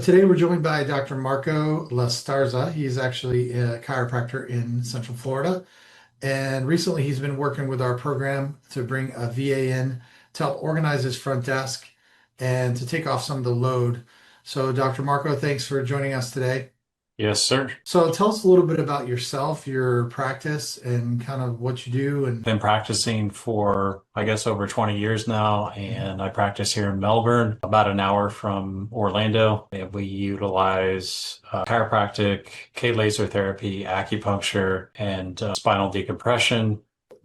Today we're joined by Dr. Marco Lastarza. He's actually a chiropractor in Central Florida. And recently he's been working with our program to bring a VA in to help organize his front desk and to take off some of the load. So Dr. Marco, thanks for joining us today. Yes, sir. So tell us a little bit about yourself, your practice, and kind of what you do. And Been practicing for, I guess, over 20 years now, and I practice here in Melbourne, about an hour from Orlando. And we utilize chiropractic, K-laser therapy, acupuncture, and spinal decompression.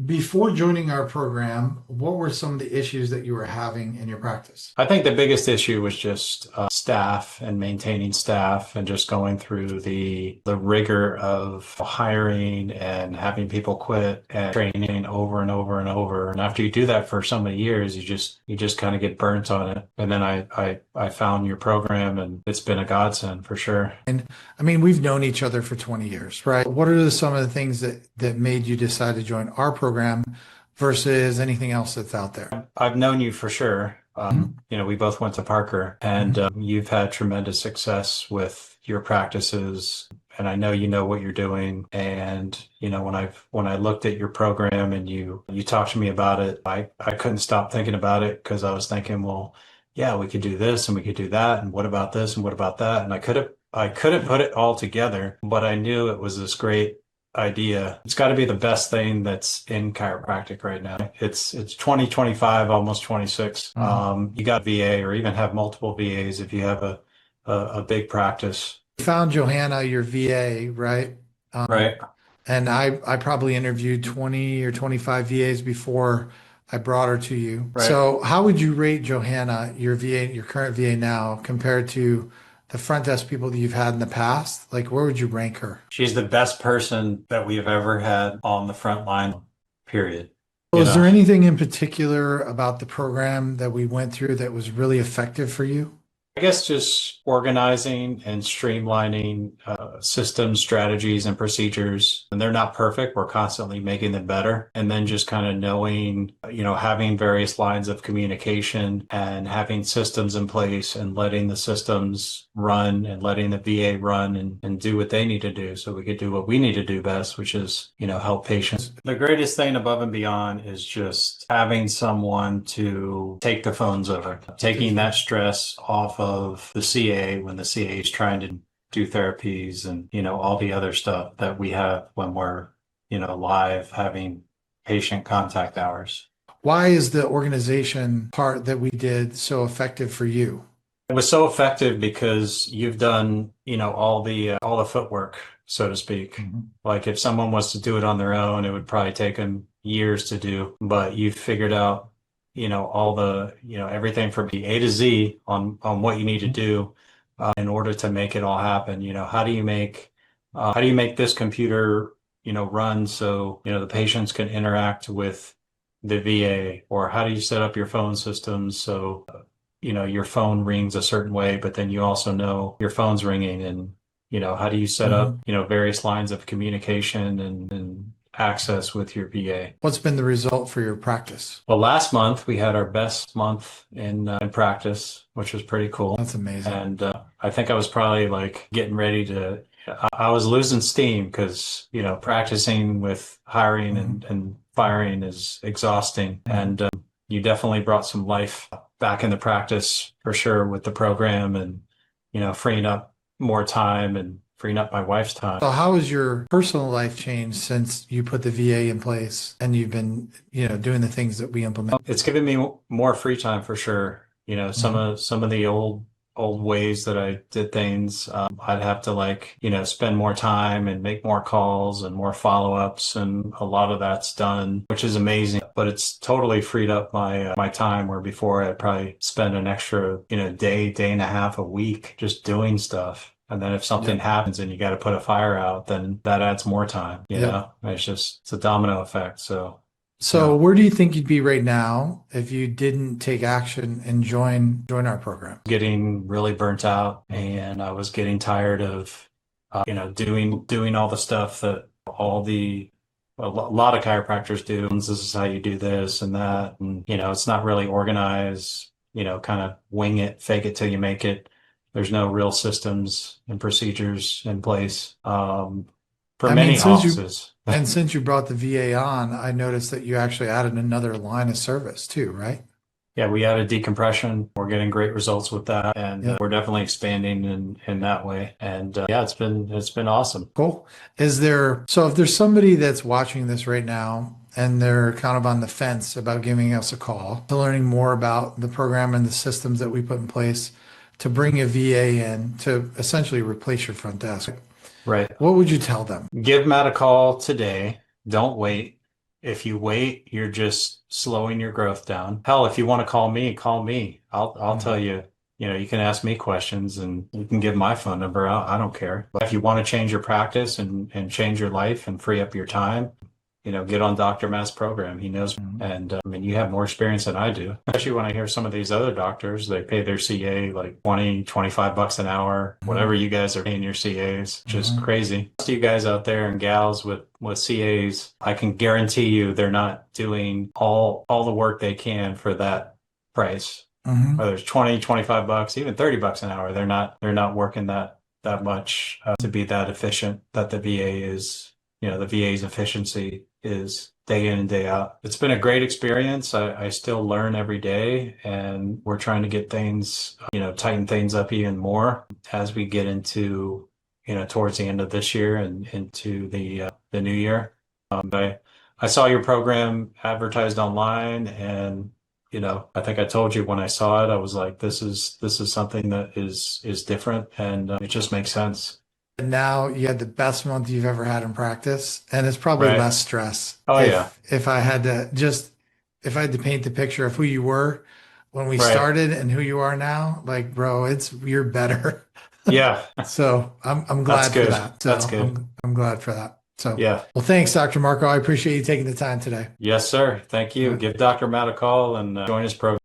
before joining our program, what were some of the issues that you were having in your practice? I think the biggest issue was just staff and maintaining staff and just going through the rigor of hiring and having people quit and training over and over and over. And after you do that for so many years, you just kind of get burnt on it. And then I found your program and it's been a godsend for sure. And I mean, we've known each other for 20 years, right? What are some of the things that made you decide to join our program versus anything else that's out there? I've known you for sure. Mhm. We both went to Parker, and you've had tremendous success with your practices. And I know you know what you're doing. And when I looked at your program and you talked to me about it, I couldn't stop thinking about it because I was thinking, well, yeah, we could do this and we could do that, and what about this and what about that? And I couldn't put it all together, but I knew it was this great idea. It's got to be the best thing that's in chiropractic right now. It's 2025, almost 26. Mhm. You got VA or even have multiple VAs if you have a big practice. Found Johanna, your VA, right? Um, Right. and I probably interviewed 20 or 25 VAs before I brought her to you. Right. So how would you rate Johanna, your VA, your current VA now, compared to the front desk people that you've had in the past? Like, where would you rank her? She's the best person that we've ever had on the front line, period. You Was know, there anything in particular about the program that we went through that was really effective for you? I guess just organizing and streamlining systems, strategies, and procedures. And they're not perfect. We're constantly making them better. And then just kind of knowing, having various lines of communication and having systems in place and letting the systems run and letting the VA run and do what they need to do so we could do what we need to do best, which is, help patients. The greatest thing above and beyond is just having someone to take the phones over, taking that stress off of the CA when the CA is trying to do therapies and, all the other stuff that we have when we're, live having patient contact hours. Why is the organization part that we did so effective for you? It was so effective because you've done, all the footwork, so to speak. Mhm. Like if someone was to do it on their own, it would probably take them years to do, but you've figured out, all the, everything from the A to Z on what you need to do in order to make it all happen. How do you make this computer, run so, the patients can interact with the VA, or how do you set up your phone systems so your phone rings a certain way, but then you also know your phone's ringing, and how do you set up Mhm. various lines of communication and access with your VA. What's been the result for your practice? Well, last month we had our best month in practice, which was pretty cool. That's amazing. And I think I was probably like getting ready to. I was losing steam because practicing with hiring Mhm. and firing is exhausting, Mhm. and you definitely brought some life back in the practice for sure with the program, and freeing up more time and freeing up my wife's time. So how has your personal life changed since you put the VA in place and you've been, doing the things that we implement? It's given me more free time for sure. Some Mhm. of the old ways that I did things, I'd have to spend more time and make more calls and more follow-ups, and a lot of that's done, which is amazing. But it's totally freed up my time where before I'd probably spend an extra day and a half a week just doing stuff. And then if something Yep. happens and you got to put a fire out, then that adds more time, Yep. it's a domino effect. So. So where do you think you'd be right now if you didn't take action and join our program? Getting really burnt out, and I was getting tired of doing all the stuff that a lot of chiropractors do. This is how you do this and that, and it's not really organized, kind of wing it, fake it till you make it. there's no real systems and procedures in place for I many mean, offices. since you brought the VA on, I noticed that you actually added another line of service too, right? Yeah, we added decompression. We're getting great results with that, and Yeah. we're definitely expanding in that way. And yeah, it's been awesome. Cool. So if there's somebody that's watching this right now and they're kind of on the fence about giving us a call to learning more about the program and the systems that we put in place to bring a VA in to essentially replace your front desk, Right. what would you tell them? Give Matt a call today. Don't wait. If you wait, you're just slowing your growth down. Hell, if you want to call me, call me. I'll tell you, you can ask me questions and you can give my phone number out. I don't care. But if you want to change your practice and change your life and free up your time, get on Dr. Matt's program. He knows. And I mean, you have more experience than I do, especially when I hear some of these other doctors, they pay their CA like 20, 25 bucks an hour, whatever you guys are paying your CAs, just crazy. To you guys out there and gals with CAs, I can guarantee you they're not doing all the work they can for that price. Whether it's 20, 25 bucks, even 30 bucks an hour, they're not working that much to be that efficient that the VA is. The VA's efficiency is day in and day out. It's been a great experience. I still learn every day, and we're trying to get things, tighten things up even more as we get into, towards the end of this year and into the new year. I saw your program advertised online, and I think I told you when I saw it, I was like, this is something that is different, and it just makes sense. And now you had the best month you've ever had in practice, and it's probably Right. less stress. Oh, yeah. If I had to paint the picture of who you were when we Right. started and who you are now, like, bro, you're better. Yeah. So I'm That's glad for good. that. So That's good. I'm glad for that. So Yeah. well, thanks, Dr. Marco. I appreciate you taking the time today. Yes, sir. Thank you. Yeah. Give Dr. Matt a call and join his program.